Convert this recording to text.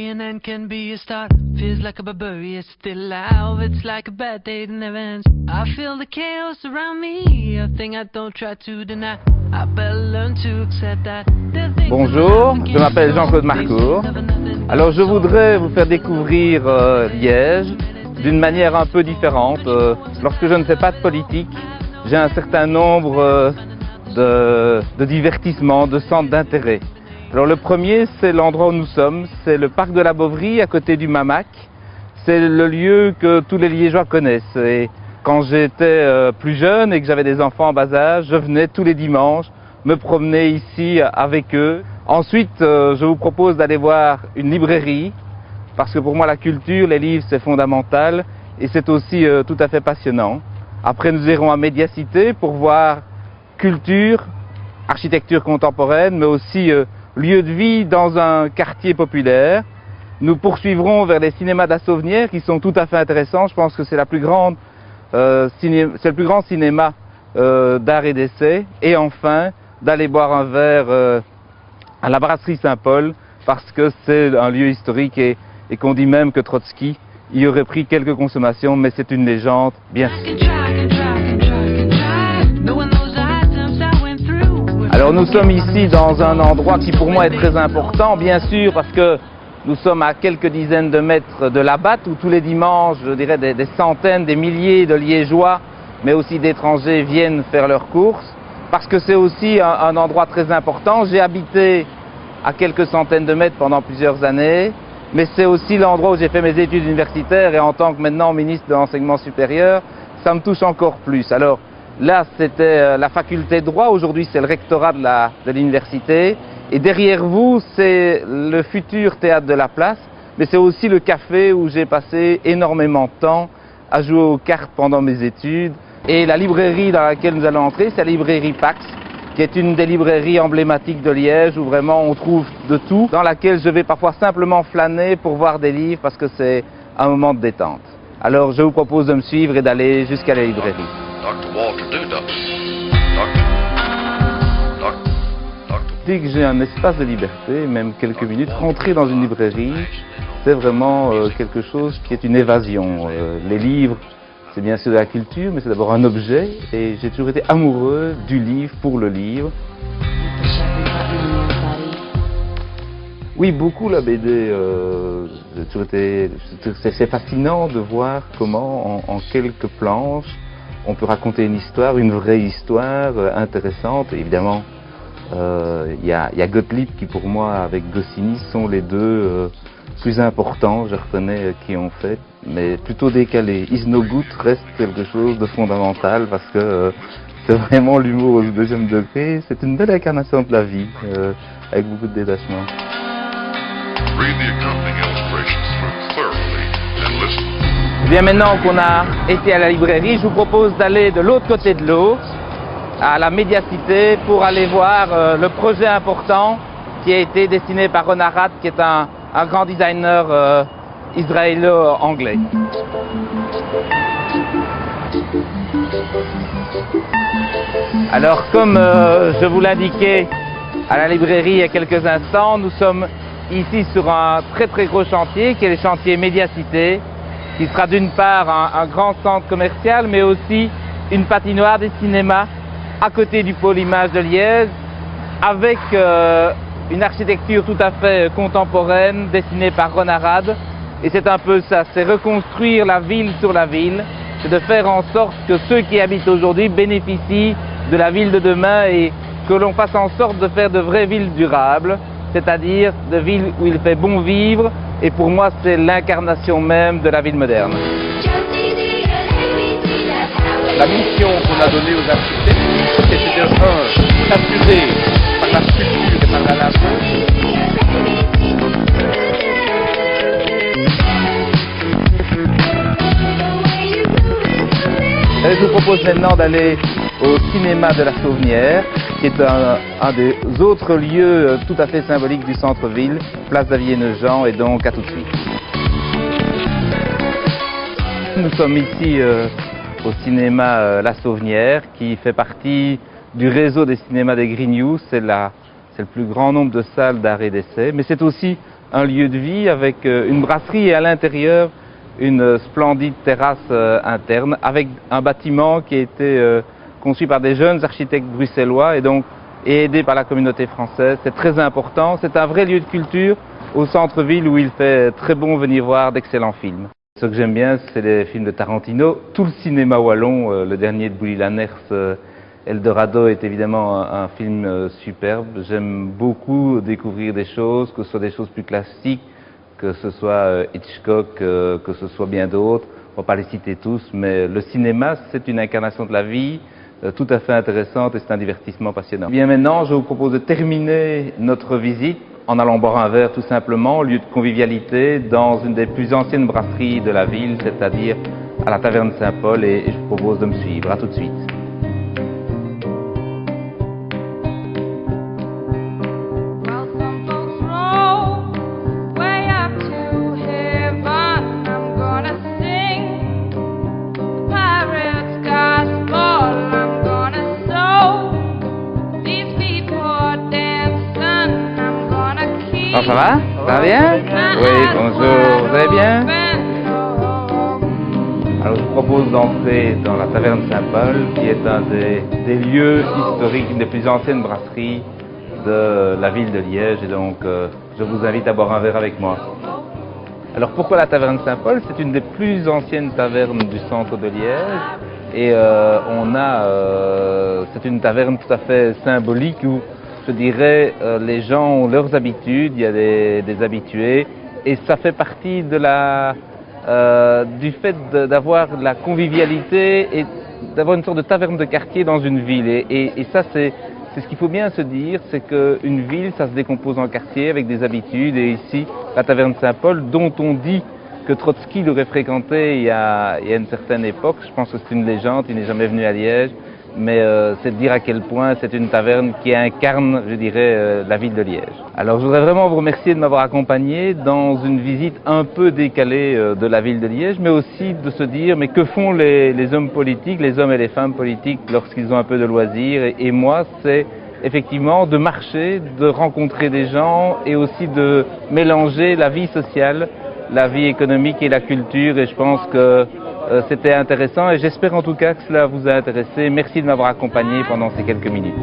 an end can be a start. Feels like a barbarian still alive. It's like a bad day that never ends. I feel the chaos around me, a thing I don't try to deny. I better learn to accept that. Bonjour, je m'appelle Jean-Claude Marcourt. Alors je voudrais vous faire découvrir Liège d'une manière un peu différente. Lorsque je ne fais pas de politique, j'ai un certain nombre de divertissements, de centres d'intérêt. Alors le premier, c'est l'endroit où nous sommes, c'est le parc de la Bovrie à côté du Mamac. C'est le lieu que tous les Liégeois connaissent. Et quand j'étais plus jeune et que j'avais des enfants en bas âge, je venais tous les dimanches me promener ici avec eux. Ensuite, je vous propose d'aller voir une librairie, parce que pour moi la culture, les livres, c'est fondamental et c'est aussi tout à fait passionnant. Après, nous irons à Médiacité pour voir culture, architecture contemporaine, mais aussi lieu de vie dans un quartier populaire. Nous poursuivrons vers les cinémas de la Sauvenière qui sont tout à fait intéressants. Je pense que c'est le plus grand cinéma d'art et d'essai. Et enfin, d'aller boire un verre à la brasserie Saint-Paul parce que c'est un lieu historique et qu'on dit même que Trotsky y aurait pris quelques consommations, mais c'est une légende, bien sûr. Alors nous sommes ici dans un endroit qui pour moi est très important, bien sûr, parce que nous sommes à quelques dizaines de mètres de la Batte, où tous les dimanches, je dirais, des centaines, des milliers de Liégeois, mais aussi d'étrangers viennent faire leurs courses, parce que c'est aussi un endroit très important. J'ai habité à quelques centaines de mètres pendant plusieurs années, mais c'est aussi l'endroit où j'ai fait mes études universitaires, et en tant que maintenant ministre de l'enseignement supérieur, ça me touche encore plus. Alors, là, c'était la faculté de droit, aujourd'hui c'est le rectorat de l'université. Et derrière vous, c'est le futur théâtre de la place, mais c'est aussi le café où j'ai passé énormément de temps à jouer aux cartes pendant mes études. Et la librairie dans laquelle nous allons entrer, c'est la librairie Pax, qui est une des librairies emblématiques de Liège, où vraiment on trouve de tout, dans laquelle je vais parfois simplement flâner pour voir des livres, parce que c'est un moment de détente. Alors je vous propose de me suivre et d'aller jusqu'à la librairie. Dès que j'ai un espace de liberté, même quelques minutes, rentrer dans une librairie, c'est vraiment quelque chose qui est une évasion. Les livres, c'est bien sûr de la culture, mais c'est d'abord un objet, et j'ai toujours été amoureux du livre pour le livre. Oui, beaucoup la BD. C'est fascinant de voir comment en quelques planches, on peut raconter une histoire, une vraie histoire intéressante. Évidemment, il y a Gottlieb qui pour moi avec Goscinny sont les deux plus importants, je reconnais qui ont fait, mais plutôt décalé. Is No Good reste quelque chose de fondamental parce que c'est vraiment l'humour au deuxième degré, c'est une belle incarnation de la vie avec beaucoup de détachement. Et bien maintenant qu'on a été à la librairie, je vous propose d'aller de l'autre côté de l'eau, à la Médiacité, pour aller voir le projet important qui a été dessiné par Ron Arad, qui est un grand designer israélo-anglais. Alors comme je vous l'indiquais à la librairie il y a quelques instants, nous sommes ici sur un très gros chantier qui est le chantier Médiacité, qui sera d'une part un grand centre commercial, mais aussi une patinoire des cinémas à côté du pôle image de Liège, avec une architecture tout à fait contemporaine dessinée par Ron Arad. Et c'est un peu ça, c'est reconstruire la ville sur la ville, c'est de faire en sorte que ceux qui habitent aujourd'hui bénéficient de la ville de demain et que l'on fasse en sorte de faire de vraies villes durables, c'est-à-dire de villes où il fait bon vivre, et pour moi c'est l'incarnation même de la ville moderne. La mission qu'on a donnée aux architectes, c'était de s'assurer par la structure et par la largeur. Je vous propose maintenant d'aller au cinéma de la Sauvenière, qui est un des autres lieux tout à fait symboliques du centre-ville, place Davier-Nogent, et donc à tout de suite. Nous sommes ici au cinéma La Sauvenière, qui fait partie du réseau des cinémas des Grignoux. C'est le plus grand nombre de salles d'art et d'essai, mais c'est aussi un lieu de vie avec une brasserie et à l'intérieur une splendide terrasse interne avec un bâtiment qui a été conçu par des jeunes architectes bruxellois et aidé par la communauté française. C'est très important, c'est un vrai lieu de culture au centre-ville où il fait très bon venir voir d'excellents films. Ce que j'aime bien, c'est les films de Tarantino, tout le cinéma wallon, le dernier de Bouli Lanners, Eldorado est évidemment un film superbe. J'aime beaucoup découvrir des choses, que ce soit des choses plus classiques, que ce soit Hitchcock, que ce soit bien d'autres. On ne va pas les citer tous, mais le cinéma, c'est une incarnation de la vie, tout à fait intéressante et c'est un divertissement passionnant. Bien maintenant, je vous propose de terminer notre visite en allant boire un verre tout simplement, au lieu de convivialité, dans une des plus anciennes brasseries de la ville, c'est-à-dire à la Taverne Saint-Paul, et je vous propose de me suivre. À tout de suite. Oh, ça va? Ça va bien? Oui, bonjour, vous allez bien? Alors je vous propose d'entrer dans la Taverne Saint-Paul, qui est un des lieux historiques, une des plus anciennes brasseries de la ville de Liège, et donc je vous invite à boire un verre avec moi. Alors pourquoi la Taverne Saint-Paul? C'est une des plus anciennes tavernes du centre de Liège, et c'est une taverne tout à fait symbolique où je dirais, les gens ont leurs habitudes, il y a des habitués, et ça fait partie de du fait d'avoir la convivialité et d'avoir une sorte de taverne de quartier dans une ville. Et ça, c'est ce qu'il faut bien se dire, c'est qu'une ville, ça se décompose en quartiers avec des habitudes, et ici, la Taverne Saint-Paul, dont on dit que Trotsky l'aurait fréquenté il y a une certaine époque, je pense que c'est une légende, il n'est jamais venu à Liège, mais c'est de dire à quel point c'est une taverne qui incarne, je dirais, la ville de Liège. Alors je voudrais vraiment vous remercier de m'avoir accompagné dans une visite un peu décalée de la ville de Liège, mais aussi de se dire, mais que font les hommes politiques, les hommes et les femmes politiques lorsqu'ils ont un peu de loisirs, et moi c'est effectivement de marcher, de rencontrer des gens et aussi de mélanger la vie sociale, la vie économique et la culture, et je pense que c'était intéressant et j'espère en tout cas que cela vous a intéressé. Merci de m'avoir accompagné pendant ces quelques minutes.